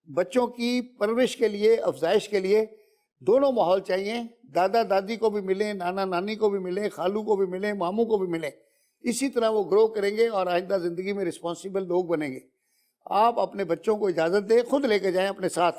बच्चों की परवरिश के लिए, अफजाइश के लिए दोनों माहौल चाहिए। दादा दादी को भी मिले, नाना नानी को भी मिले, खालू को भी मिले, मामू को भी मिले। इसी तरह वो ग्रो करेंगे और आइंदा ज़िंदगी में रिस्पॉन्सिबल लोग बनेंगे। आप अपने बच्चों को इजाज़त दें, खुद लेके जाएं अपने साथ,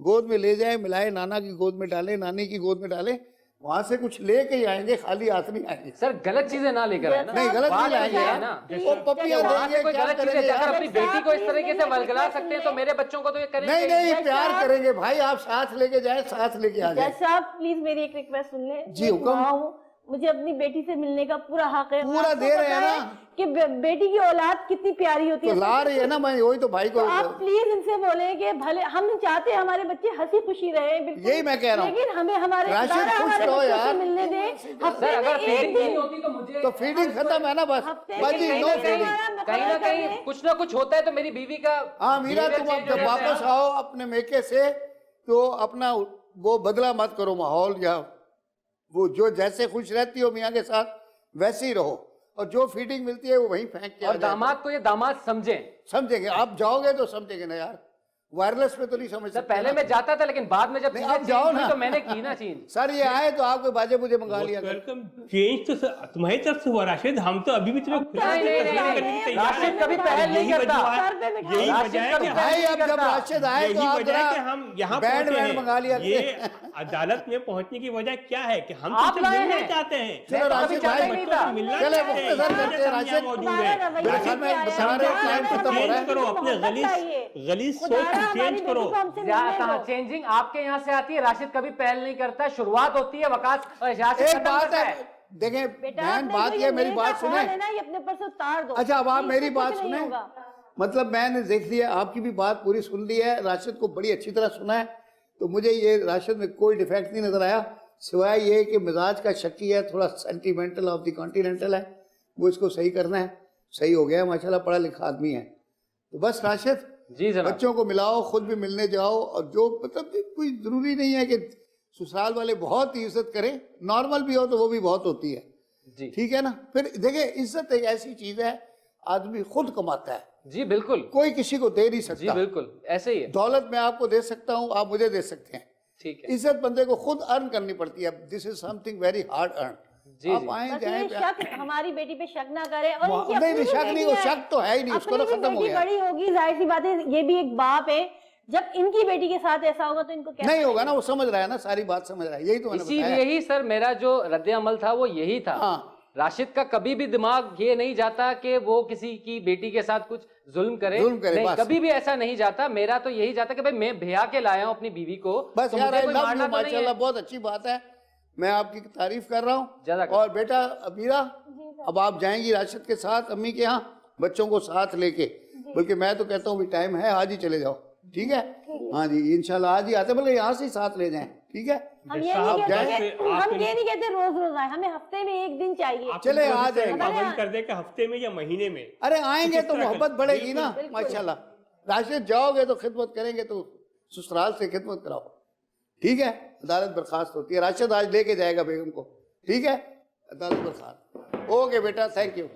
गोद में ले जाएं, मिलाएं, नाना की गोद में डालें, नानी की गोद में डालें, वहां से कुछ लेके ही आएंगे, खाली हाथ नहीं आएंगे। सर गलत चीजें ना लेकर आए ना। नहीं, गलत नहीं लाएंगे है यार, ना। वो पपियां वहाँ से देंगे, कोई क्या गलत चीजें करेंगे अगर यार? अपनी बेटी को इस तरीके से वलगला सकते हैं तो मेरे बच्चों को तो ये करेंगे। नहीं नहीं, प्यार करेंगे भाई, आप साथ लेके जाए, साथ लेके आ जाए। जज साहब प्लीज मेरी एक रिक्वेस्ट सुन ले। जी, हुक्म। मुझे अपनी बेटी से मिलने का पूरा हक है। पूरा आपको दे रहे हैं पता है ना कि बेटी की औलाद कितनी प्यारी होती तो है। ला रही है ना, मैं वही तो भाई को। तो आप प्लीज इनसे बोले कि भले हम चाहते हैं हमारे बच्चे हंसी खुशी रहे, बिल्कुल यही मैं कह रहा हूँ। लेकिन हमें हमारे राशिद खुदा खुश हमारे रहो बच्चों यार। से मिलने दे। हफ्ते सर में अगर एक फीडिंग नहीं दिन होती तो मुझे तो फीडिंग खत्म है ना, बस हफ्ते में बाकी एक नो दिन फीडिंग। हमारा कहीं ना कहीं करें। कुछ ना कुछ होता है तो मेरी बीवी का। हाँ मीरा, तुम अब जब वापस आओ अपने मेके से तो अपना वो बदला मत करो माहौल, या वो जो जैसे खुश रहती हो मियाँ के साथ वैसे ही रहो, और जो फीडिंग मिलती है वो वहीं फेंक के आ और जाए। दामाद को ये दामाद समझें। समझेंगे, आप जाओगे तो समझेंगे ना यार, वायरलेस पे तो नहीं समझ सर सकते पहले ना। मैं जाता था लेकिन बाद में जब नहीं, चीजें अब जाओ change हुई ना। तो मैंने की ना चेंज। सर ये आए तो आपके बाजे मुझे मंगा लिया कर। वेलकम चेंज तो तुम्हारी तरफ से हुआ राशिद, हम तो अभी भी तुम्हें खुला नहीं, नहीं, नहीं, करने के लिए तैयार राशिद हैं। कभी पहल नहीं यही करता। वजह है- सर पे बिठा यही दो। वजह है राशिद कि कभी भाई अब नहीं जब करता। राशिद आए तो यही आप वजह है कि जरा हम यहाँ बैंड पहुंचे वैंड मंगा लिया हैं। ये करते। अदालत में पहुंचने की वजह क्या है कि हम आप तुमसे लाए मिलना हैं। चाहते हैं। चलो मैं तो राशिद कभी चाहता भाई, ही नहीं बच्चों था। से मिलना चले चाहते हैं। मुख्तसर करते हैं, हम यहाँ राशिद। मौजूद तुम्हारा हैं। रवैया राशिद भाई, क्या है? सारे हमारा टाइम खत्म हो हमारी रहा है। चेंज करो, अपने मोहब्बत चाहिए। गलीज सोच खुदा को हमारी चेंज बेटी करो। को हमसे मिलने कहाँ दो। चेंजिंग आपके यहाँ से आती है। राशिद कभी पहल नहीं करता, शुरुआत होती है वकास और एजाज से एक खत्म बात करता है, है। देखें बेटा बहन, आपने बात जो ये मेरी मेल बात का सुने। कॉल है ना, ये अपने पर से उतार दो। अच्छा अब आप इससे मेरी कुछ बात नहीं सुने, होगा। मतलब मैंने देख लिया, आपकी भी बात पूरी सुन ली है, राशिद को बड़ी अच्छी तरह सुना है, तो मुझे ये राशिद में कोई डिफेक्ट नहीं नजर आया, सिवाय ये कि मिजाज का शक्की है, थोड़ा सेंटिमेंटल ऑफ द कॉन्टिनेंटल है, वो इसको सही करना है। सही हो गया, माशाल्लाह पढ़ा लिखा आदमी है। तो बस राशिद जी जनाब। बच्चों को मिलाओ, खुद भी मिलने जाओ, और जो मतलब कोई जरूरी नहीं है कि ससुराल वाले बहुत ही इज्जत करें, नॉर्मल भी हो तो वो भी बहुत होती है, जी ठीक है ना। फिर देखिए इज्जत एक ऐसी चीज है, आदमी खुद कमाता है, जी बिल्कुल। कोई किसी को दे नहीं जी सकता। बिल्कुल ऐसे ही है। दौलत मैं आपको दे सकता हूँ, आप मुझे दे सकते हैं, ठीक है। इज्जत बंदे को खुद अर्न करनी पड़ती है। This is something very hard earn. जी, आप जी। आए बस जाए ये शक हमारी बेटी पे शक ना करे। और इनकी नहीं अपनी भी शक नहीं, बेटी वो है। शक तो है ही नहीं, उसको तो अपनी भी खत्म हो बेटी गया। बड़ी होगी, जाहिर सी बात है, ये भी एक बाप है। जब इनकी बेटी के साथ ऐसा होगा तो इनको कैसे नहीं होगा ना, वो समझ रहा है ना, सारी बात समझ रहा है, यही तो मैंने बताया। इसीलिए ही सर मेरा जो रद्द अमल था वो यही था। हाँ। राशिद का कभी भी दिमाग ये नहीं जाता कि वो किसी की बेटी के साथ कुछ जुल्म करे, नहीं, बस। कभी भी ऐसा नहीं जाता। मेरा तो यही जाता कि भाई मैं भैया के लाया हूँ अपनी बीवी को, बस तो यार, मुझे आई कोई लव मारना यू, तो नहीं है। माशाल्लाह बहुत अच्छी बात है, मैं आपकी तारीफ कर रहा हूँ। जज़ाकल्लाह। और बेटा अमीरा, अब आप जाएंगी राशिद के साथ अम्मी के यहाँ, बच्चों को साथ लेके, बल्कि मैं तो कहता हूँ भी टाइम है, आज ही चले जाओ, ठीक है। हाँ जी इंशाल्लाह आज ही आते, बल्कि यहाँ से ही साथ ले जाएं, ठीक है। हम ये आप नहीं जाएं। कहते कि हम ये नहीं कहते रोज रोज आए, हमें हफ्ते में एक दिन चाहिए। आप चले इनको आ इस तरह जाएंगे। पाबंद कर दे कि हफ्ते में या महीने में। अरे आएंगे इस तो तरह मोहब्बत का- बढ़ेगी ना, बिल्कुल। माशाल्लाह। राशिद जाओगे तो खिदमत करेंगे, तो ससुराल से खिदमत कराओ, ठीक है। अदालत बर्खास्त होती है, राशिद आज लेके जाएगा बेगम को, ठीक है। अदालत बर्खास्त। ओके बेटा, थैंक यू।